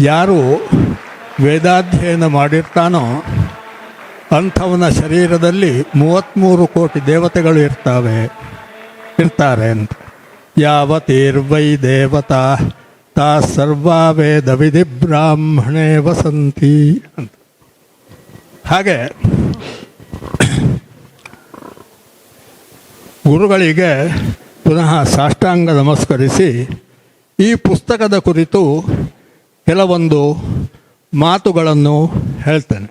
ಯಾರು ವೇದಾಧ್ಯಯನ ಮಾಡಿರ್ತಾನೋ ಅಂಥವನ ಶರೀರದಲ್ಲಿ 33 ಕೋಟಿ ದೇವತೆಗಳು ಇರ್ತಾರೆ ಅಂತ. ಯಾವತೀರ್ವೈ ದೇವತಾ ತಾ ಸರ್ವಾ ವೇದ ವಿಧಿ ಬ್ರಾಹ್ಮಣೇ ವಸಂತಿ ಅಂತ. ಹಾಗೆ ಗುರುಗಳಿಗೆ ಪುನಃ ಸಾಷ್ಟಾಂಗ ನಮಸ್ಕರಿಸಿ ಈ ಪುಸ್ತಕದ ಕುರಿತು ಕೆಲವೊಂದು ಮಾತುಗಳನ್ನು ಹೇಳ್ತೇನೆ.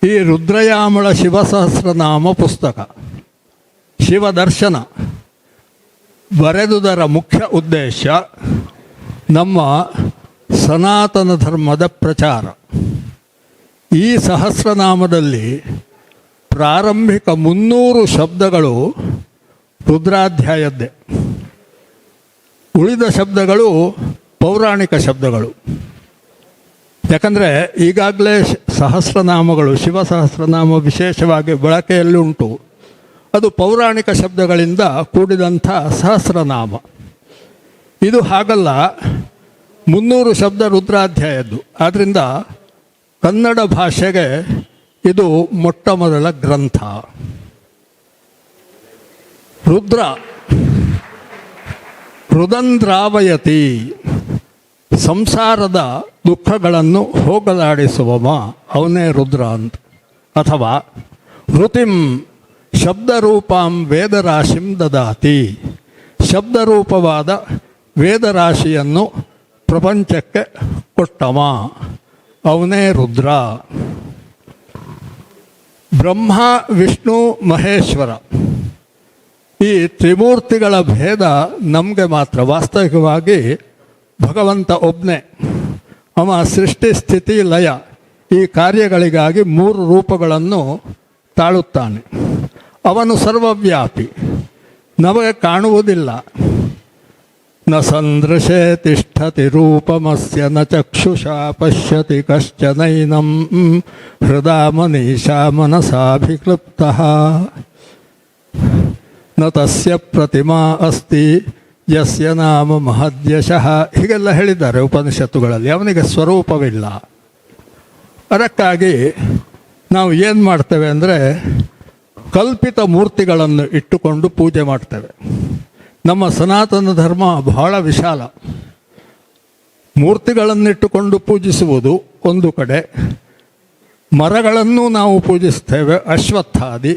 ಈ ರುದ್ರಯಾಮಳ ಶಿವಸಹಸ್ರನಾಮ ಪುಸ್ತಕ ಶಿವದರ್ಶನ ಬರೆದುದರ ಮುಖ್ಯ ಉದ್ದೇಶ ನಮ್ಮ ಸನಾತನ ಧರ್ಮದ ಪ್ರಚಾರ. ಈ ಸಹಸ್ರನಾಮದಲ್ಲಿ ಪ್ರಾರಂಭಿಕ 300 ಶಬ್ದಗಳು ರುದ್ರಾಧ್ಯಾಯದ್ದೇ, ಉಳಿದ ಶಬ್ದಗಳು ಪೌರಾಣಿಕ ಶಬ್ದಗಳು. ಯಾಕಂದರೆ ಈಗಾಗಲೇ ಸಹಸ್ರನಾಮಗಳು, ಶಿವಸಹಸ್ರನಾಮ ವಿಶೇಷವಾಗಿ ಬಳಕೆಯಲ್ಲಿ ಉಂಟು. ಅದು ಪೌರಾಣಿಕ ಶಬ್ದಗಳಿಂದ ಕೂಡಿದಂಥ ಸಹಸ್ರನಾಮ. ಇದು ಹಾಗಲ್ಲ, 300 ಶಬ್ದ ರುದ್ರಾಧ್ಯಾಯದ್ದು. ಆದ್ದರಿಂದ ಕನ್ನಡ ಭಾಷೆಗೆ ಇದು ಮೊಟ್ಟ ಮೊದಲ ಗ್ರಂಥ. ರುದ್ರ ರುದಂದ್ರಾವಯತಿ, ಸಂಸಾರದ ದುಃಖಗಳನ್ನು ಹೋಗಲಾಡಿಸುವವ ಅವನೇ ರುದ್ರ ಅಂತ. ಅಥವಾ ಋತಿಂ ಶಬ್ದರೂಪಾಂ ವೇದರಾಶಿಂ ದದಾತಿ, ಶಬ್ದರೂಪವಾದ ವೇದರಾಶಿಯನ್ನು ಪ್ರಪಂಚಕ್ಕೆ ಕೊಟ್ಟವ ಅವನೇ ರುದ್ರ. ಬ್ರಹ್ಮ ವಿಷ್ಣು ಮಹೇಶ್ವರ ಈ ತ್ರಿಮೂರ್ತಿಗಳ ಭೇದ ನಮಗೆ ಮಾತ್ರ. ವಾಸ್ತವಿಕವಾಗಿ ಭಗವಂತ ಒಬ್ಬನೇ. ಅವ ಸೃಷ್ಟಿ ಸ್ಥಿತಿ ಲಯ ಈ ಕಾರ್ಯಗಳಿಗಾಗಿ 3 ರೂಪಗಳನ್ನು ತಾಳುತ್ತಾನೆ. ಅವನು ಸರ್ವವ್ಯಾಪಿ, ನಮಗೆ ಕಾಣುವುದಿಲ್ಲ. ನ ಸಂದೃಶೇ ತಿಷ್ಠತಿ ರೂಪಮಸ್ಯ ನ ಚಕ್ಷುಷಾ ಪಶ್ಯತಿ ಕಶ್ಚನೈನಂ ಹೃದಾ ಮನೀಷಾ ಮನಸಾಭಿಕ್ಲುಪ್ತಃ ನ ತಸ್ಯ ಪ್ರತಿಮಾ ಅಸ್ತಿ ಯಸ್ಯ ನಾಮ ಮಹದ್ಯಶಃ. ಹೀಗೆಲ್ಲ ಹೇಳಿದ್ದಾರೆ ಉಪನಿಷತ್ತುಗಳಲ್ಲಿ. ಅವನಿಗೆ ಸ್ವರೂಪವಿಲ್ಲ. ಅದಕ್ಕಾಗಿ ನಾವು ಏನು ಮಾಡ್ತೇವೆ ಅಂದರೆ ಕಲ್ಪಿತ ಮೂರ್ತಿಗಳನ್ನು ಇಟ್ಟುಕೊಂಡು ಪೂಜೆ ಮಾಡ್ತೇವೆ. ನಮ್ಮ ಸನಾತನ ಧರ್ಮ ಬಹಳ ವಿಶಾಲ. ಮೂರ್ತಿಗಳನ್ನಿಟ್ಟುಕೊಂಡು ಪೂಜಿಸುವುದು ಒಂದು ಕಡೆ, ಮರಗಳನ್ನು ನಾವು ಪೂಜಿಸ್ತೇವೆ, ಅಶ್ವತ್ಥಾದಿ,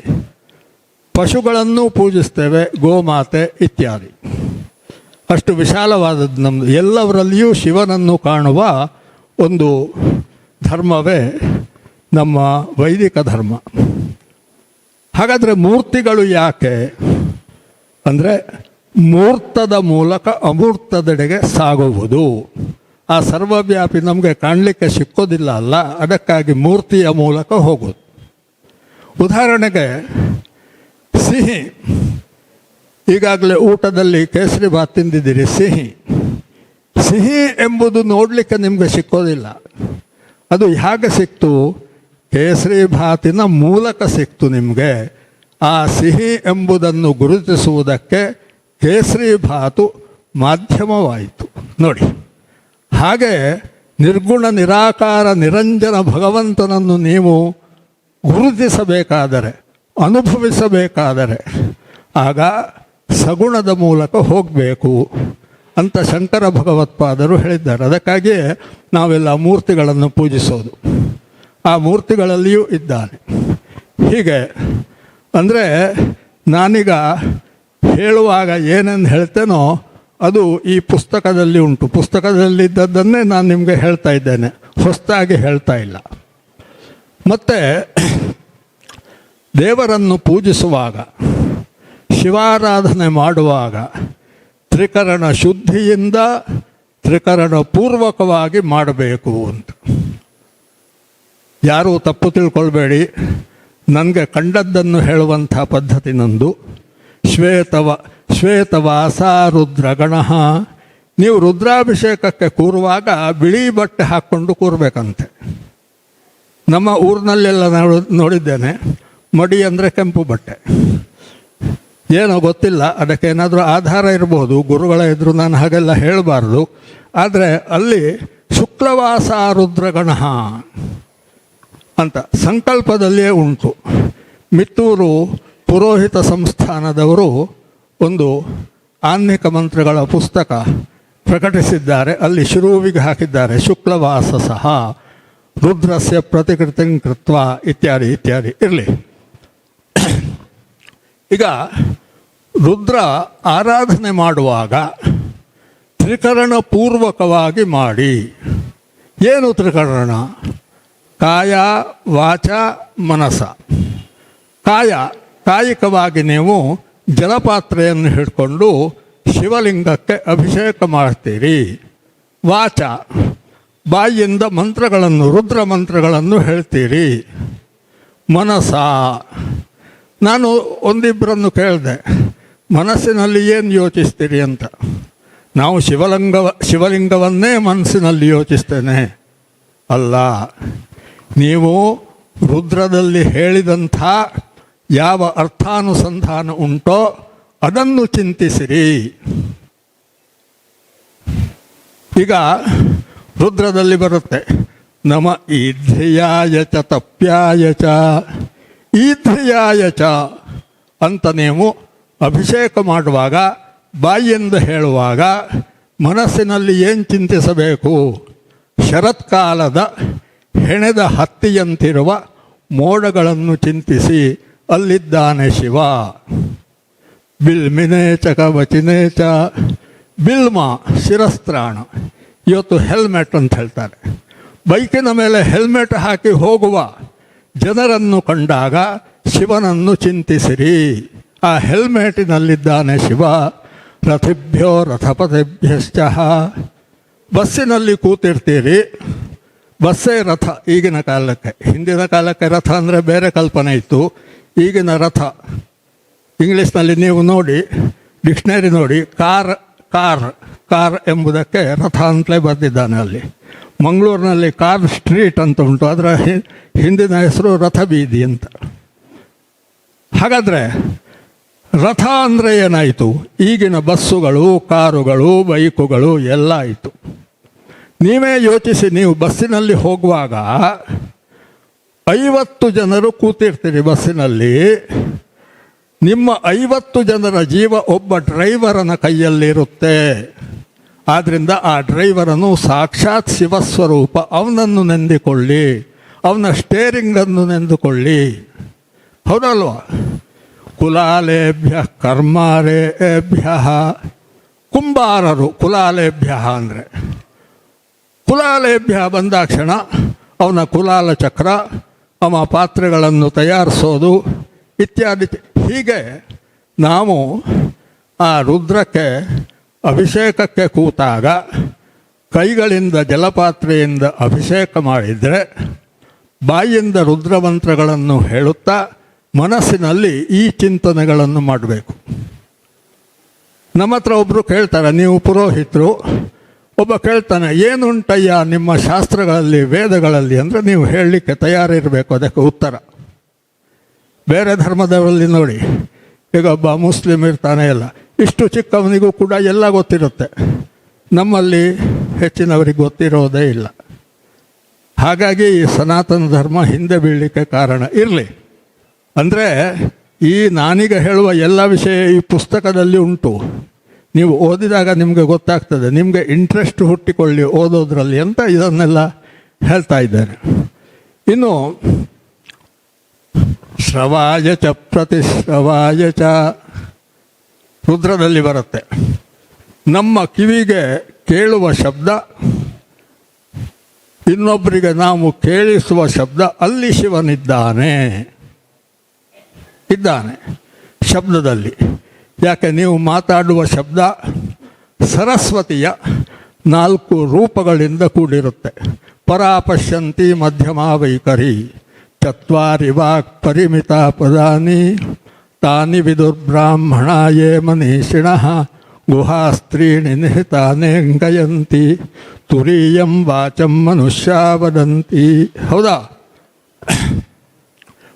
ಪಶುಗಳನ್ನು ಪೂಜಿಸ್ತೇವೆ, ಗೋಮಾತೆ ಇತ್ಯಾದಿ. ಅಷ್ಟು ವಿಶಾಲವಾದದ್ದು ನಮ್ಮದು. ಎಲ್ಲವರಲ್ಲಿಯೂ ಶಿವನನ್ನು ಕಾಣುವ ಒಂದು ಧರ್ಮವೇ ನಮ್ಮ ವೈದಿಕ ಧರ್ಮ. ಹಾಗಾದರೆ ಮೂರ್ತಿಗಳು ಯಾಕೆ ಅಂದರೆ ಮೂರ್ತದ ಮೂಲಕ ಅಮೂರ್ತದೆಡೆಗೆ ಸಾಗುವುದು. ಆ ಸರ್ವವ್ಯಾಪಿ ನಮಗೆ ಕಾಣಲಿಕ್ಕೆ ಸಿಕ್ಕೋದಿಲ್ಲ ಅಲ್ಲ, ಅದಕ್ಕಾಗಿ ಮೂರ್ತಿಯ ಮೂಲಕ ಹೋಗೋದು. ಉದಾಹರಣೆಗೆ ಸಿಹಿ, ಈಗಾಗಲೇ ಊಟದಲ್ಲಿ ಕೇಸರಿ ಭಾತ್ ತಿಂದಿದ್ದೀರಿ. ಸಿಹಿ ಎಂಬುದು ನೋಡಲಿಕ್ಕೆ ನಿಮಗೆ ಸಿಕ್ಕೋದಿಲ್ಲ. ಅದು ಹೇಗೆ ಸಿಕ್ತು? ಕೇಸರಿ ಭಾತಿನ ಮೂಲಕ ಸಿಕ್ತು ನಿಮಗೆ. ಆ ಸಿಹಿ ಎಂಬುದನ್ನು ಗುರುತಿಸುವುದಕ್ಕೆ ಕೇಸರಿ ಭಾತು ಮಾಧ್ಯಮವಾಯಿತು ನೋಡಿ. ಹಾಗೆ ನಿರ್ಗುಣ ನಿರಾಕಾರ ನಿರಂಜನ ಭಗವಂತನನ್ನು ನೀವು ಗುರುತಿಸಬೇಕಾದರೆ, ಅನುಭವಿಸಬೇಕಾದರೆ ಆಗ ಸಗುಣದ ಮೂಲಕ ಹೋಗಬೇಕು ಅಂತ ಶಂಕರ ಭಗವತ್ಪಾದರು ಹೇಳಿದ್ದಾರೆ. ಅದಕ್ಕಾಗಿಯೇ ನಾವೆಲ್ಲ ಮೂರ್ತಿಗಳನ್ನು ಪೂಜಿಸೋದು. ಆ ಮೂರ್ತಿಗಳಲ್ಲಿಯೂ ಇದ್ದಾನೆ. ಹೀಗೆ ಅಂದರೆ ನಾನೀಗ ಹೇಳುವಾಗ ಏನೆಂದು ಹೇಳ್ತೇನೋ ಅದು ಈ ಪುಸ್ತಕದಲ್ಲಿ ಉಂಟು. ಪುಸ್ತಕದಲ್ಲಿದ್ದದ್ದನ್ನೇ ನಾನು ನಿಮಗೆ ಹೇಳ್ತಾ ಇದ್ದೇನೆ, ಹೊಸದಾಗಿ ಹೇಳ್ತಾ ಇಲ್ಲ. ಮತ್ತು ದೇವರನ್ನು ಪೂಜಿಸುವಾಗ, ಶಿವಾರಾಧನೆ ಮಾಡುವಾಗ ತ್ರಿಕರಣ ಶುದ್ಧಿಯಿಂದ ತ್ರಿಕರಣ ಪೂರ್ವಕವಾಗಿ ಮಾಡಬೇಕು ಅಂತ. ಯಾರೂ ತಪ್ಪು ತಿಳ್ಕೊಳ್ಬೇಡಿ, ನನಗೆ ಕಂಡದ್ದನ್ನು ಹೇಳುವಂಥ ಪದ್ಧತಿ ನಂದು. ಶ್ವೇತವಾಸ ರುದ್ರಗಣ, ನೀವು ರುದ್ರಾಭಿಷೇಕಕ್ಕೆ ಕೂರುವಾಗ ಬಿಳಿ ಬಟ್ಟೆ ಹಾಕ್ಕೊಂಡು ಕೂರಬೇಕಂತೆ. ನಮ್ಮ ಊರಿನಲ್ಲೆಲ್ಲ ನೋಡಿದ್ದೇನೆ, ಮಡಿ ಅಂದರೆ ಕೆಂಪು ಬಟ್ಟೆ. ಏನೋ ಗೊತ್ತಿಲ್ಲ, ಅದಕ್ಕೇನಾದರೂ ಆಧಾರ ಇರ್ಬೋದು. ಗುರುಗಳ ಎದುರು ನಾನು ಹಾಗೆಲ್ಲ ಹೇಳಬಾರ್ದು. ಆದರೆ ಅಲ್ಲಿ ಶುಕ್ಲವಾಸ ರುದ್ರಗಣ ಅಂತ ಸಂಕಲ್ಪದಲ್ಲಿಯೇ ಉಂಟು. ಮಿತ್ತೂರು ಪುರೋಹಿತ ಸಂಸ್ಥಾನದವರು ಒಂದು ಆನ್ನಿಕ ಮಂತ್ರಗಳ ಪುಸ್ತಕ ಪ್ರಕಟಿಸಿದ್ದಾರೆ. ಅಲ್ಲಿ ಶುರುವಿಗೆ ಹಾಕಿದ್ದಾರೆ ಶುಕ್ಲವಾಸ ಸಹ ರುದ್ರಸ್ಯ ಪ್ರತಿಕೃತಿ ಕೃತ್ವ ಇತ್ಯಾದಿ ಇತ್ಯಾದಿ. ಇರಲಿ, ಈಗ ರುದ್ರ ಆರಾಧನೆ ಮಾಡುವಾಗ ತ್ರಿಕರಣ ಪೂರ್ವಕವಾಗಿ ಮಾಡಿ. ಏನು ತ್ರಿಕರಣ? ಕಾಯ ವಾಚ ಮನಸ. ಕಾಯಿಕವಾಗಿ ನೀವು ಜಲಪಾತ್ರೆಯನ್ನು ಹಿಡ್ಕೊಂಡು ಶಿವಲಿಂಗಕ್ಕೆ ಅಭಿಷೇಕ ಮಾಡ್ತೀರಿ. ವಾಚ, ಬಾಯಿಯಿಂದ ಮಂತ್ರಗಳನ್ನು, ರುದ್ರ ಮಂತ್ರಗಳನ್ನು ಹೇಳ್ತೀರಿ. ಮನಸ, ನಾನು ಒಂದಿಬ್ಬರನ್ನು ಕೇಳಿದೆ, ಮನಸ್ಸಿನಲ್ಲಿ ಏನು ಯೋಚಿಸ್ತೀರಿ ಅಂತ. ನಾವು ಶಿವಲಿಂಗವನ್ನೇ ಮನಸ್ಸಿನಲ್ಲಿ ಯೋಚಿಸ್ತೇನೆ. ಅಲ್ಲ, ನೀವು ರುದ್ರದಲ್ಲಿ ಹೇಳಿದಂಥ ಯಾವ ಅರ್ಥಾನುಸಂಧಾನ ಉಂಟೋ ಅದನ್ನು ಚಿಂತಿಸಿರಿ. ಈಗ ರುದ್ರದಲ್ಲಿ ಬರುತ್ತೆ, ನಮ ಈಧ್ರಿಯಾಯ ಚ ತಪ್ಯಾಯ ಚ, ಈಧ್ರಿಯಾಯ ಚ ಅಂತ ನೀವು ಅಭಿಷೇಕ ಮಾಡುವಾಗ ಬಾಯಿಯಿಂದ ಹೇಳುವಾಗ ಮನಸ್ಸಿನಲ್ಲಿ ಏನು ಚಿಂತಿಸಬೇಕು? ಶರತ್ಕಾಲದ ಹೆಣೆದ ಹತ್ತಿಯಂತಿರುವ ಮೋಡಗಳನ್ನು ಚಿಂತಿಸಿ ಅಲ್ಲಿದ್ದಾನೆ ಶಿವ. ಬಿಲ್ಮಿನೇಚ ಕವಚಿನೇಚ, ಬಿಲ್ಮ ಶಿರಸ್ತ್ರಾಣ. ಇವತ್ತು ಹೆಲ್ಮೆಟ್ ಅಂತ ಹೇಳ್ತಾರೆ. ಬೈಕಿನ ಮೇಲೆ ಹೆಲ್ಮೆಟ್ ಹಾಕಿ ಹೋಗುವ ಜನರನ್ನು ಕಂಡಾಗ ಶಿವನನ್ನು ಚಿಂತಿಸಿರಿ. ಆ ಹೆಲ್ಮೆಟಿನಲ್ಲಿದ್ದಾನೆ ಶಿವ. ರಥಿಭ್ಯೋ ರಥಪಥಿಭ್ಯಶ್ಚ. ಬಸ್ಸಿನಲ್ಲಿ ಕೂತಿರ್ತೀರಿ, ಬಸ್ಸೇ ರಥ ಈಗಿನ ಕಾಲಕ್ಕೆ. ಹಿಂದಿನ ಕಾಲಕ್ಕೆ ರಥ ಅಂದರೆ ಬೇರೆ ಕಲ್ಪನೆ ಇತ್ತು. ಈಗಿನ ರಥ ಇಂಗ್ಲೀಷ್ನಲ್ಲಿ ನೀವು ನೋಡಿ, ಡಿಕ್ಷನರಿ ನೋಡಿ, ಕಾರ್ ಎಂಬುದಕ್ಕೆ ರಥ ಅಂತಲೇ ಬರೆದಿದ್ದಾನೆ. ಅಲ್ಲಿ ಮಂಗಳೂರಿನಲ್ಲಿ ಕಾರ್ ಸ್ಟ್ರೀಟ್ ಅಂತ ಉಂಟು, ಅದರ ಹಿಂದಿನ ಹೆಸರು ರಥ ಬೀದಿ ಅಂತ. ಹಾಗಾದರೆ ರಥ ಅಂದರೆ ಏನಾಯಿತು? ಈಗಿನ ಬಸ್ಸುಗಳು, ಕಾರುಗಳು, ಬೈಕುಗಳು ಎಲ್ಲ ಆಯಿತು. ನೀವೇ ಯೋಚಿಸಿ, ನೀವು ಬಸ್ಸಿನಲ್ಲಿ ಹೋಗುವಾಗ 50 ಜನರು ಕೂತಿರ್ತೀರಿ ಬಸ್ಸಿನಲ್ಲಿ. ನಿಮ್ಮ 50 ಜನರ ಜೀವ ಒಬ್ಬ ಡ್ರೈವರನ ಕೈಯಲ್ಲಿರುತ್ತೆ. ಆದ್ದರಿಂದ ಆ ಡ್ರೈವರನು ಸಾಕ್ಷಾತ್ ಶಿವಸ್ವರೂಪ. ಅವನನ್ನು ನೆಂದಿಕೊಳ್ಳಿ, ಅವನ ಸ್ಟೇರಿಂಗನ್ನು ನೆಂದುಕೊಳ್ಳಿ. ಹೌದಲ್ವಾ? ಕುಲಾಲೇಭ್ಯ ಕರ್ಮಾರೇಭ್ಯ. ಕುಂಬಾರರು ಕುಲಾಲೇಭ್ಯ ಅಂದರೆ, ಕುಲಾಲೇಭ್ಯ ಬಂದಾಕ್ಷಣ ಅವನ ಕುಲಾಲ ಚಕ್ರ, ಅವನ ಪಾತ್ರೆಗಳನ್ನು ತಯಾರಿಸೋದು ಇತ್ಯಾದಿ. ಹೀಗೆ ನಾವು ಆ ರುದ್ರಕ್ಕೆ ಅಭಿಷೇಕಕ್ಕೆ ಕೂತಾಗ ಕೈಗಳಿಂದ ಜಲಪಾತ್ರೆಯಿಂದ ಅಭಿಷೇಕ ಮಾಡಿದರೆ, ಬಾಯಿಯಿಂದ ರುದ್ರಮಂತ್ರಗಳನ್ನು ಹೇಳುತ್ತಾ ಮನಸ್ಸಿನಲ್ಲಿ ಈ ಚಿಂತನೆಗಳನ್ನು ಮಾಡಬೇಕು. ನಮ್ಮ ಹತ್ರ ಒಬ್ಬರು ಕೇಳ್ತಾರೆ, ನೀವು ಪುರೋಹಿತರು, ಒಬ್ಬ ಕೇಳ್ತಾನೆ, ಏನುಂಟಯ್ಯ ನಿಮ್ಮ ಶಾಸ್ತ್ರಗಳಲ್ಲಿ, ವೇದಗಳಲ್ಲಿ ಅಂದರೆ ನೀವು ಹೇಳಲಿಕ್ಕೆ ತಯಾರಿರಬೇಕು ಅದಕ್ಕೆ ಉತ್ತರ. ಬೇರೆ ಧರ್ಮದವರಲ್ಲಿ ನೋಡಿ, ಈಗ ಒಬ್ಬ ಮುಸ್ಲಿಮ್ ಇರ್ತಾನೆ, ಎಲ್ಲ ಇಷ್ಟು ಚಿಕ್ಕವನಿಗೂ ಕೂಡ ಎಲ್ಲ ಗೊತ್ತಿರುತ್ತೆ. ನಮ್ಮಲ್ಲಿ ಹೆಚ್ಚಿನವರಿಗೆ ಗೊತ್ತಿರೋದೇ ಇಲ್ಲ. ಹಾಗಾಗಿ ಈ ಸನಾತನ ಧರ್ಮ ಹಿಂದೆ ಬೀಳಲಿಕ್ಕೆ ಕಾರಣ. ಇರಲಿ, ಅಂದರೆ ಈ ನಾನೀಗ ಹೇಳುವ ಎಲ್ಲ ವಿಷಯ ಈ ಪುಸ್ತಕದಲ್ಲಿ ಉಂಟು. ನೀವು ಓದಿದಾಗ ನಿಮಗೆ ಗೊತ್ತಾಗ್ತದೆ, ನಿಮಗೆ ಇಂಟ್ರೆಸ್ಟ್ ಹುಟ್ಟಿಕೊಳ್ಳಿ ಓದೋದ್ರಲ್ಲಿ ಅಂತ ಇದನ್ನೆಲ್ಲ ಹೇಳ್ತಾ ಇದ್ದಾರೆ. ಇನ್ನು ಶ್ರವಾಯ ಚ ಪ್ರತಿಶ್ರವಾಯ ಚ ರುದ್ರದಲ್ಲಿ ಬರುತ್ತೆ. ನಮ್ಮ ಕಿವಿಗೆ ಕೇಳುವ ಶಬ್ದ, ಇನ್ನೊಬ್ಬರಿಗೆ ನಾವು ಕೇಳಿಸುವ ಶಬ್ದ, ಅಲ್ಲಿ ಶಿವನಿದ್ದಾನೆ, ಇದ್ದಾನೆ ಶಬ್ದದಲ್ಲಿ. ಯಾಕೆ? ನೀವು ಮಾತಾಡುವ ಶಬ್ದ ಸರಸ್ವತಿಯ 4 ರೂಪಗಳಿಂದ ಕೂಡಿರುತ್ತೆ. ಪರಾಪಶ್ಯಂತಿ ಮಧ್ಯಮ ವೈಖರಿ, ಚತ್ವಾರಿ ವಾಕ್ ಪರಿಮಿತ ಪದಾನಿ, ತಾನಿ ವಿದುರ್ಬ್ರಾಹ್ಮಣ ಯೇ ಮನೀಷಿಣಃ, ಗುಹಾಸ್ತ್ರೀಣಿ ನಿಹಿತಾನೇಂಗಯಂತಿ, ತುರೀಯಂ ವಾಚಂ ಮನುಷ್ಯ ವದಂತಿ. ಹೌದಾ?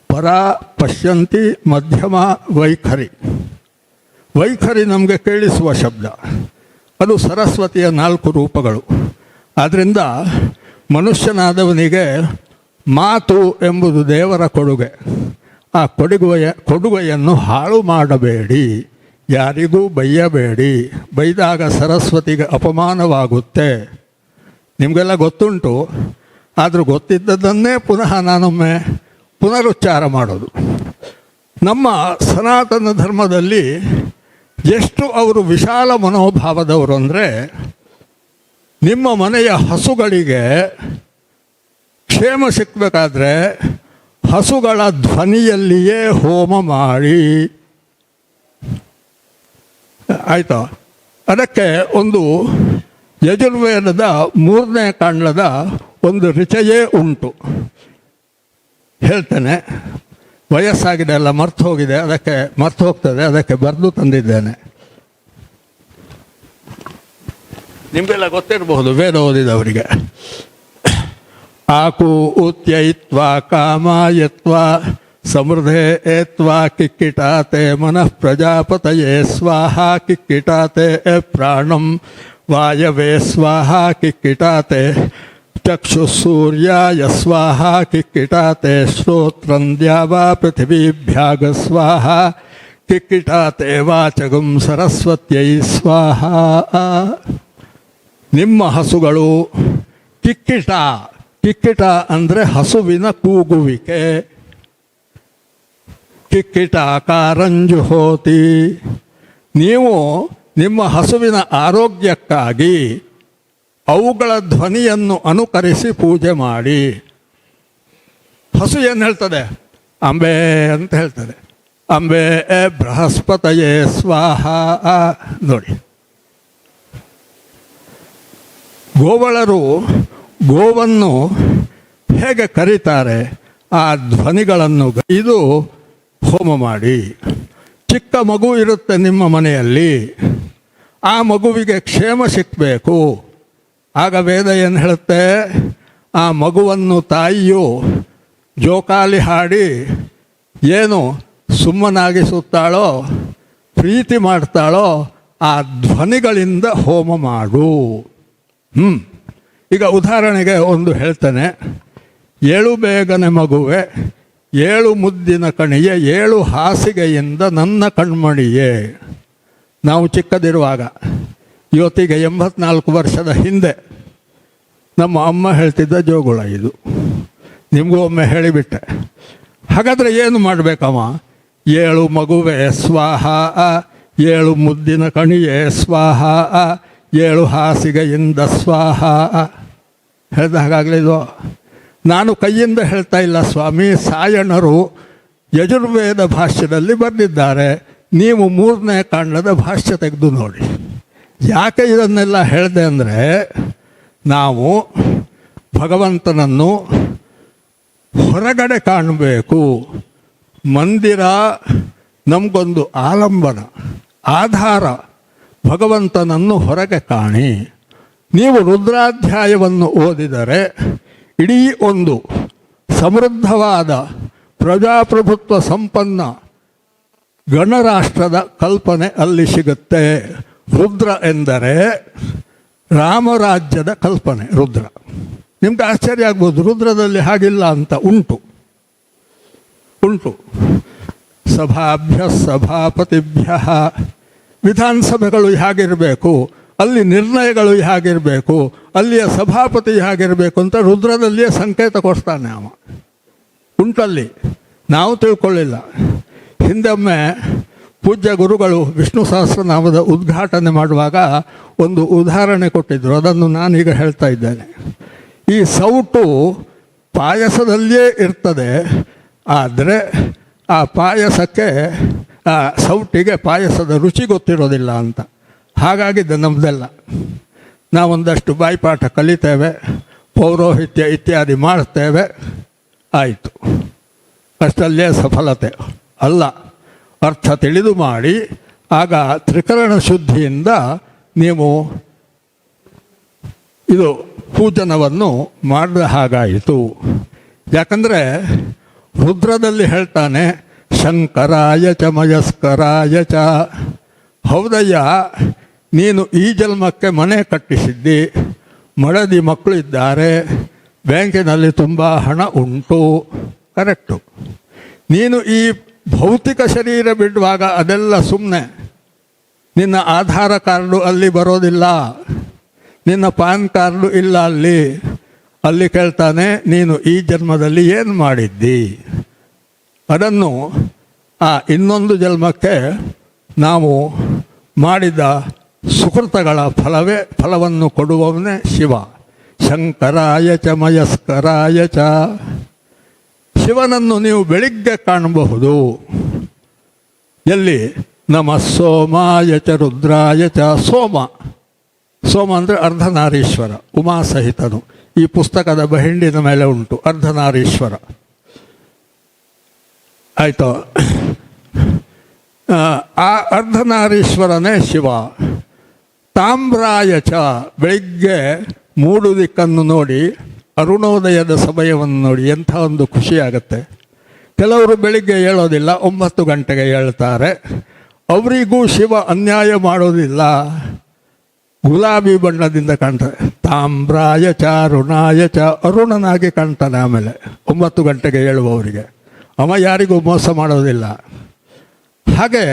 ಪರ ಪಶ್ಯಂತಿ, ಮಧ್ಯಮ ವೈಖರಿ. ವೈಖರಿ ನಮಗೆ ಕೇಳಿಸುವ ಶಬ್ದ, ಅದು ಸರಸ್ವತಿಯ 4 ರೂಪಗಳು. ಆದ್ದರಿಂದ ಮನುಷ್ಯನಾದವನಿಗೆ ಮಾತು ಎಂಬುದು ದೇವರ ಕೊಡುಗೆ. ಆ ಕೊಡುಗೆಯನ್ನು ಹಾಳು ಮಾಡಬೇಡಿ, ಯಾರಿಗೂ ಬೈಯಬೇಡಿ. ಬೈದಾಗ ಸರಸ್ವತಿಗೆ ಅಪಮಾನವಾಗುತ್ತೆ. ನಿಮಗೆಲ್ಲ ಗೊತ್ತುಂಟು, ಆದರೂ ಗೊತ್ತಿದ್ದದನ್ನೇ ಪುನಃ ನಾನೊಮ್ಮೆ ಪುನರುಚ್ಚಾರ ಮಾಡೋದು. ನಮ್ಮ ಸನಾತನ ಧರ್ಮದಲ್ಲಿ ಎಷ್ಟು ಅವರು ವಿಶಾಲ ಮನೋಭಾವದವರು ಅಂದರೆ, ನಿಮ್ಮ ಮನೆಯ ಹಸುಗಳಿಗೆ ಕ್ಷೇಮ ಸಿಕ್ಕಬೇಕಾದ್ರೆ ಹಸುಗಳ ಧ್ವನಿಯಲ್ಲಿಯೇ ಹೋಮ ಮಾಡಿ. ಆಯಿತಾ? ಅದಕ್ಕೆ ಒಂದು ಯಜುರ್ವೇದದ 3ನೇ ಕಾಂಡದ ಒಂದು ರಿಚಯೇ ಉಂಟು. ಹೇಳ್ತೇನೆ, ವಯಸ್ಸಾಗಿದೆ ಅಲ್ಲ, ಮರ್ತು ಹೋಗಿದೆ, ಅದಕ್ಕೆ ಮರ್ತು ಹೋಗ್ತದೆ, ಅದಕ್ಕೆ ಬರೆದು ತಂದಿದ್ದೇನೆ. ನಿಮಗೆಲ್ಲ ಗೊತ್ತಿರಬಹುದು ವೇದ ಓದಿದವರಿಗೆ. ಆಕು ಉತ್ಯಯಿತ್ವ ಕಾಮಾಯತ್ವ ಸಮೃದ್ಧೇ ಏತ್ವ ಕಿಕ್ಕಿಟಾತೆ ಮನಃ ಪ್ರಜಾಪತಯೇ ಸ್ವಾಹ ಕಿಕ್ಕಿಟಾತೆ ಪ್ರಾಣಂ ವಾಯವೇ ಸ್ವಾಹ ಕಿಕ್ಕಿಟಾತೆ ಚಕ್ಷುಸೂರ್ಯಾಯ ಸ್ವಾಹ ಕಿಕ್ಕಿಟಾತೆ ಶ್ರೋತ್ರಂ ದ್ಯಾವಾ ಪೃಥಿವೀಭ್ಯಾಗ ಸ್ವಾಹ ಕಿಕ್ಕಿಟಾತೆ ವಾಚಗಂ ಸರಸ್ವತ್ಯೈ ಸ್ವಾಹ. ನಿಮ್ಮ ಹಸುಗಳು ಕಿಕ್ಕಿಟ, ಕಿಕ್ಕಿಟ ಅಂದರೆ ಹಸುವಿನ ಕೂಗುವಿಕೆ. ಕಿಕ್ಕಿಟ ಕಾರಂಜುಹೋತಿ. ನೀವು ನಿಮ್ಮ ಹಸುವಿನ ಆರೋಗ್ಯಕ್ಕಾಗಿ ಅವುಗಳ ಧ್ವನಿಯನ್ನು ಅನುಕರಿಸಿ ಪೂಜೆ ಮಾಡಿ. ಹಸು ಏನು ಹೇಳ್ತದೆ? ಅಂಬೆ ಅಂತ ಹೇಳ್ತದೆ. ಅಂಬೆ ಬೃಹಸ್ಪತಯೇ ಸ್ವಾಹ. ನೋಡಿ, ಗೋವಳರು ಗೋವನ್ನು ಹೇಗೆ ಕರೀತಾರೆ, ಆ ಧ್ವನಿಗಳನ್ನು ಇದು ಹೋಮ ಮಾಡಿ. ಚಿಕ್ಕ ಮಗು ಇರುತ್ತೆ ನಿಮ್ಮ ಮನೆಯಲ್ಲಿ, ಆ ಮಗುವಿಗೆ ಕ್ಷೇಮ ಸಿಕ್ಕಬೇಕು. ಆಗ ವೇದ ಏನು ಹೇಳುತ್ತೆ? ಆ ಮಗುವನ್ನು ತಾಯಿಯು ಜೋಕಾಲಿ ಹಾಡಿ ಏನು ಸುಮ್ಮನಾಗಿಸುತ್ತಾಳೋ, ಪ್ರೀತಿ ಮಾಡ್ತಾಳೋ, ಆ ಧ್ವನಿಗಳಿಂದ ಹೋಮ ಮಾಡು. ಈಗ ಉದಾಹರಣೆಗೆ ಒಂದು ಹೇಳ್ತೇನೆ. 7 ಬೇಗನೆ ಮಗುವೆ, 7 ಮುದ್ದಿನ ಕಣಿಯೇ, 7 ಹಾಸಿಗೆಯಿಂದ ನನ್ನ ಕಣ್ಮಣಿಯೇ. ನಾವು ಚಿಕ್ಕದಿರುವಾಗ, ಇವತ್ತಿಗೆ 84 ವರ್ಷದ ಹಿಂದೆ ನಮ್ಮ ಅಮ್ಮ ಹೇಳ್ತಿದ್ದ ಜೋಗುಳ ಇದು. ನಿಮಗೂ ಒಮ್ಮೆ ಹೇಳಿಬಿಟ್ಟೆ. ಹಾಗಾದರೆ ಏನು ಮಾಡಬೇಕಮ್ಮ? 7 ಮಗುವೆ ಸ್ವಾಹ, 7 ಮುದ್ದಿನ ಕಣಿಯೇ ಸ್ವಾಹ, 7 ಹಾಸಿಗೆಯಿಂದ ಸ್ವಾಹ ಹೇಳ್ದ ಹಾಗಾಗಲಿದು. ನಾನು ಕೈಯಿಂದ ಹೇಳ್ತಾ ಇಲ್ಲ ಸ್ವಾಮಿ, ಸಾಯಣರು ಯಜುರ್ವೇದ ಭಾಷ್ಯದಲ್ಲಿ ಬರೆದಿದ್ದಾರೆ. ನೀವು 3ನೇ ಕಾಂಡದ ಭಾಷ್ಯ ತೆಗೆದು ನೋಡಿ. ಯಾಕೆ ಇದನ್ನೆಲ್ಲ ಹೇಳಿದೆ ಅಂದರೆ, ನಾವು ಭಗವಂತನನ್ನು ಹೊರಗಡೆ ಕಾಣಬೇಕು. ಮಂದಿರ ನಮಗೊಂದು ಆಲಂಬನ, ಆಧಾರ. ಭಗವಂತನನ್ನು ಹೊರಗೆ ಕಾಣಿ. ನೀವು ರುದ್ರಾಧ್ಯಾಯವನ್ನು ಓದಿದರೆ ಇಡೀ ಒಂದು ಸಮೃದ್ಧವಾದ ಪ್ರಜಾಪ್ರಭುತ್ವ ಸಂಪನ್ನ ಗಣರಾಷ್ಟ್ರದ ಕಲ್ಪನೆ ಅಲ್ಲಿ ಸಿಗುತ್ತೆ. ರುದ್ರ ಎಂದರೆ ರಾಮರಾಜ್ಯದ ಕಲ್ಪನೆ. ರುದ್ರ ನಿಮ್ಗೆ ಆಶ್ಚರ್ಯ ಆಗ್ಬೋದು, ರುದ್ರದಲ್ಲಿ ಹಾಗಿಲ್ಲ ಅಂತ. ಉಂಟು. ಸಭಾಭ್ಯ ಸಭಾಪತಿಭ್ಯ, ವಿಧಾನಸಭೆಗಳು ಹೇಗಿರಬೇಕು, ಅಲ್ಲಿ ನಿರ್ಣಯಗಳು ಹೇಗಿರಬೇಕು, ಅಲ್ಲಿಯ ಸಭಾಪತಿ ಹೇಗಿರಬೇಕು ಅಂತ ರುದ್ರದಲ್ಲಿಯೇ ಸಂಕೇತ ಕೊಡ್ತಾನೆ ಅವ. ಉಂಟಲ್ಲಿ, ನಾವು ತಿಳ್ಕೊಳ್ಳಿಲ್ಲ. ಹಿಂದೊಮ್ಮೆ ಪೂಜ್ಯ ಗುರುಗಳು ವಿಷ್ಣು ಸಹಸ್ರನಾಮದ ಉದ್ಘಾಟನೆ ಮಾಡುವಾಗ ಒಂದು ಉದಾಹರಣೆ ಕೊಟ್ಟಿದ್ದರು. ಅದನ್ನು ನಾನೀಗ ಹೇಳ್ತಾ ಇದ್ದೇನೆ. ಈ ಸೌಟು ಪಾಯಸದಲ್ಲಿಯೇ ಇರ್ತದೆ, ಆದರೆ ಆ ಪಾಯಸಕ್ಕೆ, ಆ ಸೌಟಿಗೆ ಪಾಯಸದ ರುಚಿ ಗೊತ್ತಿರೋದಿಲ್ಲ ಅಂತ. ಹಾಗಾಗಿದೆ ನಮ್ಮದೆಲ್ಲ. ನಾವೊಂದಷ್ಟು ಬಾಯಿಪಾಠ ಕಲಿತೇವೆ, ಪೌರೋಹಿತ್ಯ ಇತ್ಯಾದಿ ಮಾಡ್ತೇವೆ, ಆಯಿತು, ಅಷ್ಟಲ್ಲೇ ಸಫಲತೆ ಅಲ್ಲ. ಅರ್ಥ ತಿಳಿದು ಮಾಡಿ, ಆಗ ತ್ರಿಕರಣ ಶುದ್ಧಿಯಿಂದ ನೀವು ಇದು ಪೂಜನವನ್ನು ಮಾಡಿದ ಹಾಗಾಯಿತು. ಯಾಕಂದರೆ ರುದ್ರದಲ್ಲಿ ಹೇಳ್ತಾನೆ, ಶಂಕರಾಯ ಚ ಮಯಸ್ಕರಾಯ ಚ. ಹೌದಯ್ಯ, ನೀನು ಈ ಜನ್ಮಕ್ಕೆ ಮನೆ ಕಟ್ಟಿಸಿದ್ದಿ, ಮಡದಿ ಮಕ್ಕಳು ಇದ್ದಾರೆ, ಬ್ಯಾಂಕಿನಲ್ಲಿ ತುಂಬ ಹಣ ಉಂಟು, ಕರೆಕ್ಟು. ನೀನು ಈ ಭೌತಿಕ ಶರೀರ ಬಿಡುವಾಗ ಅದೆಲ್ಲ ಸುಮ್ಮನೆ. ನಿನ್ನ ಆಧಾರ ಕಾರ್ಡು ಅಲ್ಲಿ ಬರೋದಿಲ್ಲ, ನಿನ್ನ ಪಾನ್ ಕಾರ್ಡು ಇಲ್ಲ ಅಲ್ಲಿ. ಅಲ್ಲಿ ಕೇಳ್ತಾನೆ ನೀನು ಈ ಜನ್ಮದಲ್ಲಿ ಏನು ಮಾಡಿದ್ದಿ. ಅದನ್ನು ಇನ್ನೊಂದು ಜನ್ಮಕ್ಕೆ ನಾವು ಮಾಡಿದ ಸುಕೃತಗಳ ಫಲವನ್ನು ಕೊಡುವವನೇ ಶಿವ. ಶಂಕರಾಯ ಚ ಮಯಸ್ಕರಾಯ ಚ. ಶಿವನನ್ನು ನೀವು ಬೆಳಿಗ್ಗೆ ಕಾಣಬಹುದು. ಎಲ್ಲಿ? ನಮಃ ಸೋಮಾಯ ಚ ರುದ್ರಾಯ ಚ. ಸೋಮ ಅಂದರೆ ಅರ್ಧನಾರೀಶ್ವರ, ಉಮಾಸಹಿತನು. ಈ ಪುಸ್ತಕದ ಬಹಿಂಡಿನ ಮೇಲೆ ಉಂಟು ಅರ್ಧನಾರೀಶ್ವರ. ಆಯಿತು. ಆ ಅರ್ಧನಾರೀಶ್ವರನೇ ಶಿವ. ತಾಮ್ರಾಯ ಚ. ಬೆಳಿಗ್ಗೆ ಮೂಡು ದಿಕ್ಕನ್ನು ನೋಡಿ, ಅರುಣೋದಯದ ಸಮಯವನ್ನು ನೋಡಿ ಎಂಥ ಒಂದು ಖುಷಿಯಾಗತ್ತೆ. ಕೆಲವರು ಬೆಳಿಗ್ಗೆ ಏಳೋದಿಲ್ಲ, 9 ಗಂಟೆಗೆ ಹೇಳ್ತಾರೆ. ಅವರಿಗೂ ಶಿವ ಅನ್ಯಾಯ ಮಾಡೋದಿಲ್ಲ. ಗುಲಾಬಿ ಬಣ್ಣದಿಂದ ಕಾಣ್ತಾರೆ. ತಾಮ್ರಾಯ ಚ ಅರುಣಾಯ ಚ. ಅರುಣನಾಗಿ ಕಾಣ್ತಾನೆ ಆಮೇಲೆ 9 ಗಂಟೆಗೆ ಹೇಳುವವರಿಗೆ. ಅವ ಯಾರಿಗೂ ಮೋಸ ಮಾಡೋದಿಲ್ಲ. ಹಾಗೆ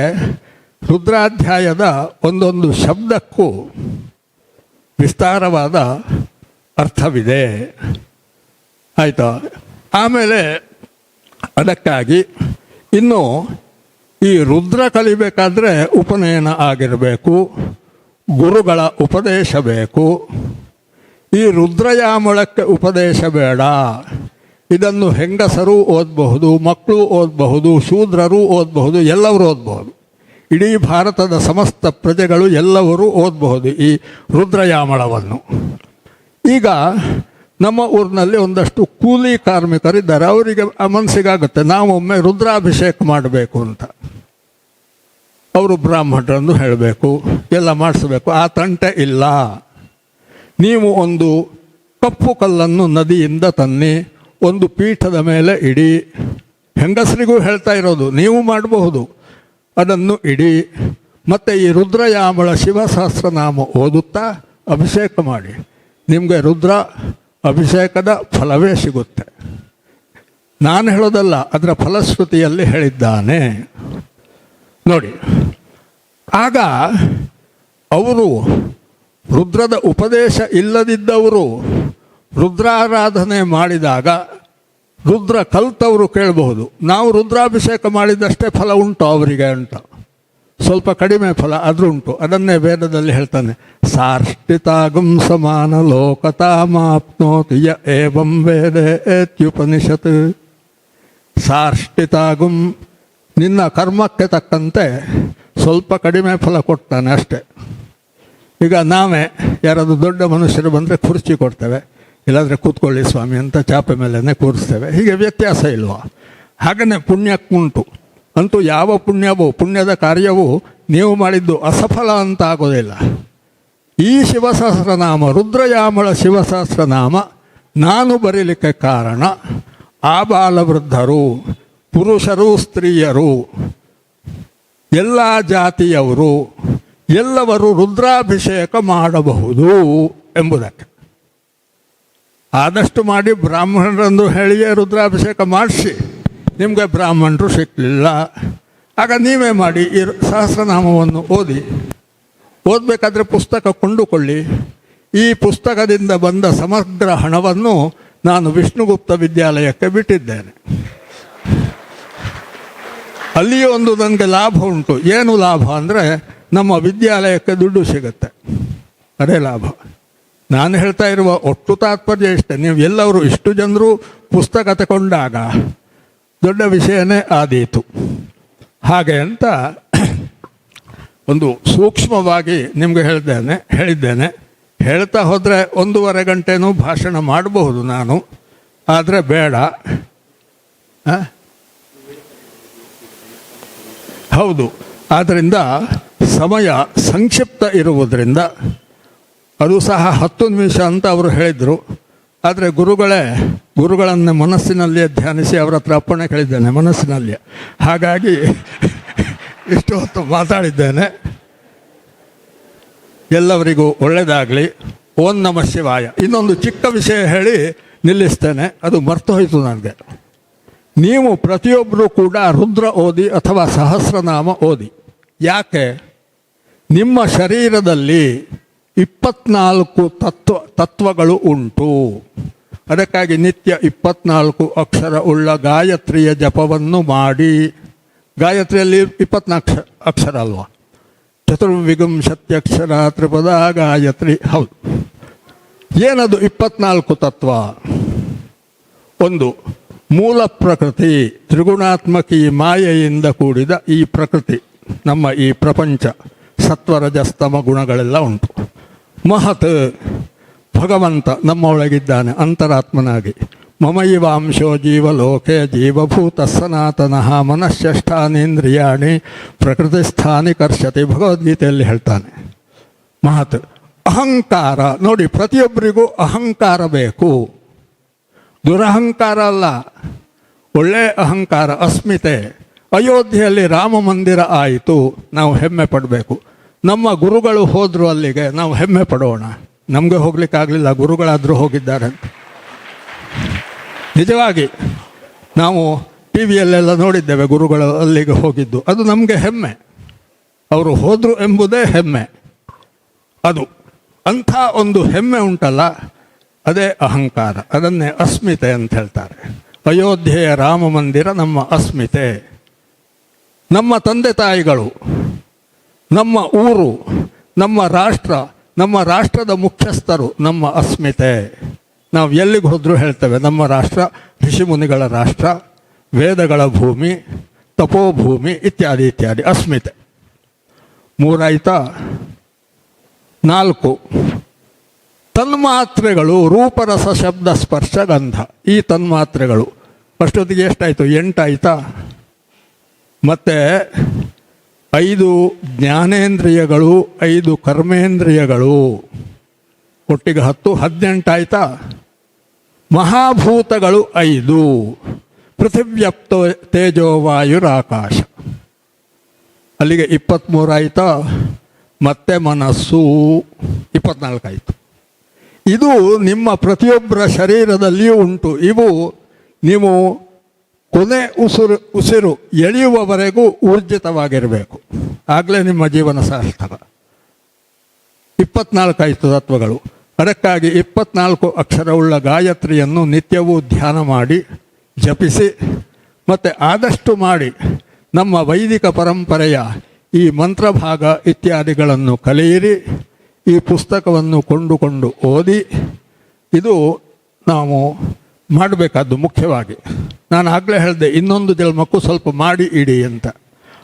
ರುದ್ರಾಧ್ಯಾಯದ ಒಂದೊಂದು ಶಬ್ದಕ್ಕೂ ವಿಸ್ತಾರವಾದ ಅರ್ಥವಿದೆ. ಆಯಿತಾ? ಆಮೇಲೆ ಅದಕ್ಕಾಗಿ ಇನ್ನು ಈ ರುದ್ರ ಕಲಿಬೇಕಾದ್ರೆ ಉಪನಯನ ಆಗಿರಬೇಕು, ಗುರುಗಳ ಉಪದೇಶ ಬೇಕು. ಈ ರುದ್ರಯಾಮಳಕ್ಕೆ ಉಪದೇಶ ಬೇಡ. ಇದನ್ನು ಹೆಂಗಸರೂ ಓದಬಹುದು, ಮಕ್ಕಳು ಓದಬಹುದು, ಶೂದ್ರರೂ ಓದಬಹುದು, ಎಲ್ಲರೂ ಓದಬಹುದು. ಇಡೀ ಭಾರತದ ಸಮಸ್ತ ಪ್ರಜೆಗಳು ಎಲ್ಲರೂ ಓದಬಹುದು ಈ ರುದ್ರಯಾಮಳವನ್ನು. ಈಗ ನಮ್ಮ ಊರಿನಲ್ಲಿ ಒಂದಷ್ಟು ಕೂಲಿ ಕಾರ್ಮಿಕರಿದ್ದಾರೆ. ಅವರಿಗೆ ಮನಸ್ಸಿಗಾಗುತ್ತೆ ನಾವೊಮ್ಮೆ ರುದ್ರಾಭಿಷೇಕ ಮಾಡಬೇಕು ಅಂತ. ಅವರು ಬ್ರಾಹ್ಮಣರನ್ನು ಹೇಳಬೇಕು, ಎಲ್ಲ ಮಾಡಿಸ್ಬೇಕು. ಆ ತಂಟೆ ಇಲ್ಲ. ನೀವು ಒಂದು ಕಪ್ಪು ಕಲ್ಲನ್ನು ನದಿಯಿಂದ ತನ್ನಿ, ಒಂದು ಪೀಠದ ಮೇಲೆ ಇಡಿ. ಹೆಂಗಸರಿಗೂ ಹೇಳ್ತಾ ಇರೋದು, ನೀವು ಮಾಡಬಹುದು. ಅದನ್ನು ಇಡಿ. ಮತ್ತು ಈ ರುದ್ರಯಾಮಳ ಶಿವಸಹಸ್ರನಾಮ ಓದುತ್ತಾ ಅಭಿಷೇಕ ಮಾಡಿ. ನಿಮಗೆ ರುದ್ರ ಅಭಿಷೇಕದ ಫಲವೇ ಸಿಗುತ್ತೆ. ನಾನು ಹೇಳೋದಲ್ಲ, ಅದರ ಫಲಶ್ರುತಿಯಲ್ಲಿ ಹೇಳಿದ್ದಾನೆ ನೋಡಿ. ಆಗ ಅವರು ರುದ್ರದ ಉಪದೇಶ ಇಲ್ಲದಿದ್ದವರು ರುದ್ರಾರಾಧನೆ ಮಾಡಿದಾಗ ರುದ್ರ ಕಲ್ತವರು ಕೇಳಬಹುದು, ನಾವು ರುದ್ರಾಭಿಷೇಕ ಮಾಡಿದಷ್ಟೇ ಫಲ ಉಂಟು ಅವರಿಗೆ ಅಂತ. ಸ್ವಲ್ಪ ಕಡಿಮೆ ಫಲ ಆದರೂ ಉಂಟು. ಅದನ್ನೇ ವೇದದಲ್ಲಿ ಹೇಳ್ತಾನೆ, ಸಾರ್ಷ್ಟಿತಾಗಂ ಸಮಾನ ಲೋಕತಾಮಾಪ್ನೋತಿ ಯ ಏವಂ ವೇದೇತ್ಯುಪನಿಷತ್. ಸಾರ್ಷ್ಟಿತಾಗಂ, ನಿನ್ನ ಕರ್ಮಕ್ಕೆ ತಕ್ಕಂತೆ ಸ್ವಲ್ಪ ಕಡಿಮೆ ಫಲ ಕೊಡ್ತಾನೆ ಅಷ್ಟೆ. ಈಗ ನಾವೇ ಯಾರಾದರೂ ದೊಡ್ಡ ಮನುಷ್ಯರು ಬಂದರೆ ಕುರ್ಚಿ ಕೊಡ್ತೇವೆ, ಇಲ್ಲಾಂದರೆ ಕೂತ್ಕೊಳ್ಳಿ ಸ್ವಾಮಿ ಅಂತ ಚಾಪೆ ಮೇಲೇ ಕೂರಿಸ್ತೇವೆ. ಹೀಗೆ ವ್ಯತ್ಯಾಸ ಇಲ್ವಾ? ಹಾಗೆಯೇ ಪುಣ್ಯಕ್ಕುಂಟು. ಅಂತೂ ಯಾವ ಪುಣ್ಯದ ಕಾರ್ಯವೂ ನೀವು ಮಾಡಿದ್ದು ಅಸಫಲ ಅಂತ ಆಗೋದಿಲ್ಲ. ಈ ಶಿವಸಹಸ್ರನಾಮ, ರುದ್ರಯಾಮಳ ಶಿವಸಹಸ್ರನಾಮ ನಾನು ಬರೀಲಿಕ್ಕೆ ಕಾರಣ ಆಬಾಲವೃದ್ಧರು, ಪುರುಷರು, ಸ್ತ್ರೀಯರು, ಎಲ್ಲ ಜಾತಿಯವರು ಎಲ್ಲವರು ರುದ್ರಾಭಿಷೇಕ ಮಾಡಬಹುದು ಎಂಬುದಕ್ಕೆ. ಆದಷ್ಟು ಮಾಡಿ ಬ್ರಾಹ್ಮಣರಂದು ಹೇಳಿಯೇ ರುದ್ರಾಭಿಷೇಕ ಮಾಡಿಸಿ. ನಿಮಗೆ ಬ್ರಾಹ್ಮಣರು ಸಿಕ್ಕಲಿಲ್ಲ, ಆಗ ನೀವೇ ಮಾಡಿ. ಈ ಸಹಸ್ರನಾಮವನ್ನು ಓದಬೇಕಾದ್ರೆ ಪುಸ್ತಕ ಕೊಂಡುಕೊಳ್ಳಿ. ಈ ಪುಸ್ತಕದಿಂದ ಬಂದ ಸಮಗ್ರ ಹಣವನ್ನು ನಾನು ವಿಷ್ಣುಗುಪ್ತ ವಿದ್ಯಾಲಯಕ್ಕೆ ಬಿಟ್ಟಿದ್ದೇನೆ. ಅಲ್ಲಿಯೂ ಒಂದು ನನಗೆ ಲಾಭ ಉಂಟು. ಏನು ಲಾಭ ಅಂದರೆ ನಮ್ಮ ವಿದ್ಯಾಲಯಕ್ಕೆ ದುಡ್ಡು ಸಿಗುತ್ತೆ, ಅದೇ ಲಾಭ. ನಾನು ಹೇಳ್ತಾ ಇರುವ ಒಟ್ಟು ತಾತ್ಪರ್ಯ ಇಷ್ಟೇ, ನೀವು ಎಲ್ಲರೂ ಇಷ್ಟು ಜನರು ಪುಸ್ತಕ ತಗೊಂಡಾಗ ದೊಡ್ಡ ವಿಷಯನೇ ಆದೀತು. ಹಾಗೆ ಅಂತ ಒಂದು ಸೂಕ್ಷ್ಮವಾಗಿ ನಿಮಗೆ ಹೇಳಿದ್ದೇನೆ. ಹೇಳ್ತಾ ಹೋದರೆ 1.5 ಗಂಟೆನೂ ಭಾಷಣ ಮಾಡಬಹುದು ನಾನು, ಆದರೆ ಬೇಡ. ಹೌದು, ಆದ್ದರಿಂದ ಸಮಯ ಸಂಕ್ಷಿಪ್ತ ಇರುವುದರಿಂದ ಅದು ಸಹ 10 ನಿಮಿಷ ಅಂತ ಅವರು ಹೇಳಿದರು. ಆದರೆ ಗುರುಗಳನ್ನೇ ಮನಸ್ಸಿನಲ್ಲಿಯೇ ಧ್ಯಾನಿಸಿ ಅವರ ಹತ್ರ ಅಪ್ಪಣೆ ಕೇಳಿದ್ದೇನೆ ಮನಸ್ಸಿನಲ್ಲಿಯೇ. ಹಾಗಾಗಿ ಇಷ್ಟು ಹೊತ್ತು ಮಾತಾಡಿದ್ದೇನೆ. ಎಲ್ಲವರಿಗೂ ಒಳ್ಳೆಯದಾಗಲಿ. ಓಂ ನಮಃ ಶಿವಾಯ. ಇನ್ನೊಂದು ಚಿಕ್ಕ ವಿಷಯ ಹೇಳಿ ನಿಲ್ಲಿಸ್ತೇನೆ, ಅದು ಮರ್ತು ಹೋಯಿತು ನನಗೆ. ನೀವು ಪ್ರತಿಯೊಬ್ಬರೂ ಕೂಡ ರುದ್ರ ಓದಿ ಅಥವಾ ಸಹಸ್ರನಾಮ ಓದಿ. ಯಾಕೆ? ನಿಮ್ಮ ಶರೀರದಲ್ಲಿ 24 ತತ್ವಗಳು ಉಂಟು. ಅದಕ್ಕಾಗಿ ನಿತ್ಯ 24 ಅಕ್ಷರ ಉಳ್ಳ ಗಾಯತ್ರಿಯ ಜಪವನ್ನು ಮಾಡಿ. ಗಾಯತ್ರಿಯಲ್ಲಿ 24 ಅಕ್ಷರ ಅಲ್ವಾ? ಚತುರ್ವಿಂಶತ್ಯಕ್ಷರ ತ್ರಿಪದ ಗಾಯತ್ರಿ. ಹೌದು. ಏನದು 24 ತತ್ವ? ಒಂದು, ಮೂಲ ಪ್ರಕೃತಿ, ತ್ರಿಗುಣಾತ್ಮಕಿ ಮಾಯೆಯಿಂದ ಕೂಡಿದ ಈ ಪ್ರಕೃತಿ, ನಮ್ಮ ಈ ಪ್ರಪಂಚ, ಸತ್ವರಜಸ್ತಮ ಗುಣಗಳೆಲ್ಲ ಉಂಟು. ಮಹತ್, ಭಗವಂತ ನಮ್ಮ ಒಳಗಿದ್ದಾನೆ ಅಂತರಾತ್ಮನಾಗಿ. ಮಮೈವಾಂಶೋ ಜೀವಲೋಕೆ ಜೀವಭೂತ ಸನಾತನಃ ಮನಶ್ಚಷ್ಟಾನೇಂದ್ರಿಯಾಣಿ ಪ್ರಕೃತಿಸ್ಥಾನಿ ಕರ್ಷತಿ, ಭಗವದ್ಗೀತೆಯಲ್ಲಿ ಹೇಳ್ತಾನೆ. ಮಹತ್. ಅಹಂಕಾರ ನೋಡಿ, ಪ್ರತಿಯೊಬ್ಬರಿಗೂ ಅಹಂಕಾರ ಬೇಕು. ದುರಹಂಕಾರ ಅಲ್ಲ, ಒಳ್ಳೆ ಅಹಂಕಾರ, ಅಸ್ಮಿತೆ. ಅಯೋಧ್ಯೆಯಲ್ಲಿ ರಾಮ ಮಂದಿರ ಆಯಿತು, ನಾವು ಹೆಮ್ಮೆ ಪಡಬೇಕು. ನಮ್ಮ ಗುರುಗಳು ಹೋದರು ಅಲ್ಲಿಗೆ, ನಾವು ಹೆಮ್ಮೆ ಪಡೋಣ. ನಮಗೆ ಹೋಗ್ಲಿಕ್ಕಾಗಲಿಲ್ಲ, ಗುರುಗಳಾದರೂ ಹೋಗಿದ್ದಾರೆ ಅಂತ. ನಿಜವಾಗಿ ನಾವು ಟಿ ವಿಯಲ್ಲೆಲ್ಲ ನೋಡಿದ್ದೇವೆ ಗುರುಗಳು ಅಲ್ಲಿಗೆ ಹೋಗಿದ್ದು. ಅದು ನಮಗೆ ಹೆಮ್ಮೆ, ಅವರು ಹೋದರು ಎಂಬುದೇ ಹೆಮ್ಮೆ. ಅದು ಅಂಥ ಒಂದು ಹೆಮ್ಮೆ ಉಂಟಲ್ಲ, ಅದೇ ಅಹಂಕಾರ. ಅದನ್ನೇ ಅಸ್ಮಿತೆ ಅಂತ ಹೇಳ್ತಾರೆ. ಅಯೋಧ್ಯೆಯ ರಾಮ ಮಂದಿರ ನಮ್ಮ ಅಸ್ಮಿತೆ. ನಮ್ಮ ತಂದೆ ತಾಯಿಗಳು, ನಮ್ಮ ಊರು, ನಮ್ಮ ರಾಷ್ಟ್ರ, ನಮ್ಮ ರಾಷ್ಟ್ರದ ಮುಖ್ಯಸ್ಥರು ನಮ್ಮ ಅಸ್ಮಿತೆ. ನಾವು ಎಲ್ಲಿಗೆ ಹೋದರೂ ಹೇಳ್ತೇವೆ ನಮ್ಮ ರಾಷ್ಟ್ರ ಋಷಿಮುನಿಗಳ ರಾಷ್ಟ್ರ, ವೇದಗಳ ಭೂಮಿ, ತಪೋಭೂಮಿ ಇತ್ಯಾದಿ ಇತ್ಯಾದಿ. ಅಸ್ಮಿತೆ. 3 ಆಯ್ತಾ? 4 ತನ್ಮಾತ್ರೆಗಳು, ರೂಪರಸ ಶಬ್ದ ಸ್ಪರ್ಶ ಗಂಧ. ಈ ತನ್ಮಾತ್ರೆಗಳು ಅಷ್ಟೊತ್ತಿಗೆ ಎಷ್ಟಾಯಿತು? 8 ಆಯಿತಾ? ಮತ್ತು 5 ಜ್ಞಾನೇಂದ್ರಿಯಗಳು, 5 ಕರ್ಮೇಂದ್ರಿಯಗಳು, ಒಟ್ಟಿಗೆ 10, 18 ಆಯಿತಾ? ಮಹಾಭೂತಗಳು 5, ಪೃಥಿವ್ಯಪ್ತೋ ತೇಜೋವಾಯುರಾಕಾಶ, ಅಲ್ಲಿಗೆ 23 ಆಯಿತಾ? ಮತ್ತೆ ಮನಸ್ಸು 24 ಆಯಿತು. ಇದು ನಿಮ್ಮ ಪ್ರತಿಯೊಬ್ಬರ ಶರೀರದಲ್ಲಿಯೂ ಉಂಟು. ಇವು ನೀವು ಕೊನೆ ಉಸಿರು ಎಳೆಯುವವರೆಗೂ ಊರ್ಜಿತವಾಗಿರಬೇಕು, ಆಗಲೇ ನಿಮ್ಮ ಜೀವನ ಸಾರ್ಥಕ. 24 ಆಯಿತು ತತ್ವಗಳು. ಅದಕ್ಕಾಗಿ 24 ಅಕ್ಷರವುಳ್ಳ ಗಾಯತ್ರಿಯನ್ನು ನಿತ್ಯವೂ ಧ್ಯಾನ ಮಾಡಿ, ಜಪಿಸಿ, ಮತ್ತು ಆದಷ್ಟು ಮಾಡಿ ನಮ್ಮ ವೈದಿಕ ಪರಂಪರೆಯ ಈ ಮಂತ್ರಭಾಗ ಇತ್ಯಾದಿಗಳನ್ನು ಕಲಿಯಿರಿ. ಈ ಪುಸ್ತಕವನ್ನು ಕೊಂಡುಕೊಂಡು ಓದಿ. ಇದು ನಾವು ಮಾಡಬೇಕಾದ್ದು ಮುಖ್ಯವಾಗಿ. ನಾನು ಆಗಲೇ ಹೇಳಿದೆ, ಇನ್ನೊಂದು ಜನ್ಮಕ್ಕೂ ಸ್ವಲ್ಪ ಮಾಡಿ ಇಡಿ ಅಂತ.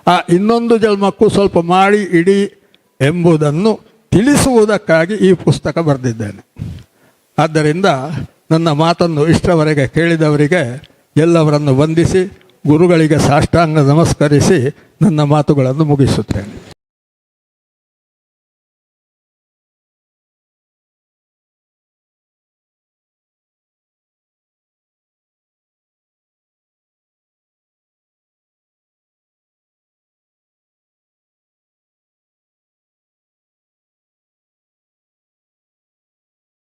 ಆ ಇನ್ನೊಂದು ಜನ್ಮಕ್ಕೂ ಸ್ವಲ್ಪ ಮಾಡಿ ಇಡಿ ಎಂಬುದನ್ನು ತಿಳಿಸುವುದಕ್ಕಾಗಿ ಈ ಪುಸ್ತಕ ಬರೆದಿದ್ದೇನೆ. ಆದ್ದರಿಂದ ನನ್ನ ಮಾತನ್ನು ಇಷ್ಟರವರೆಗೆ ಕೇಳಿದವರಿಗೆ ಎಲ್ಲವರನ್ನು ವಂದಿಸಿ, ಗುರುಗಳಿಗೆ ಸಾಷ್ಟಾಂಗ ನಮಸ್ಕರಿಸಿ ನನ್ನ ಮಾತುಗಳನ್ನು ಮುಗಿಸುತ್ತೇನೆ.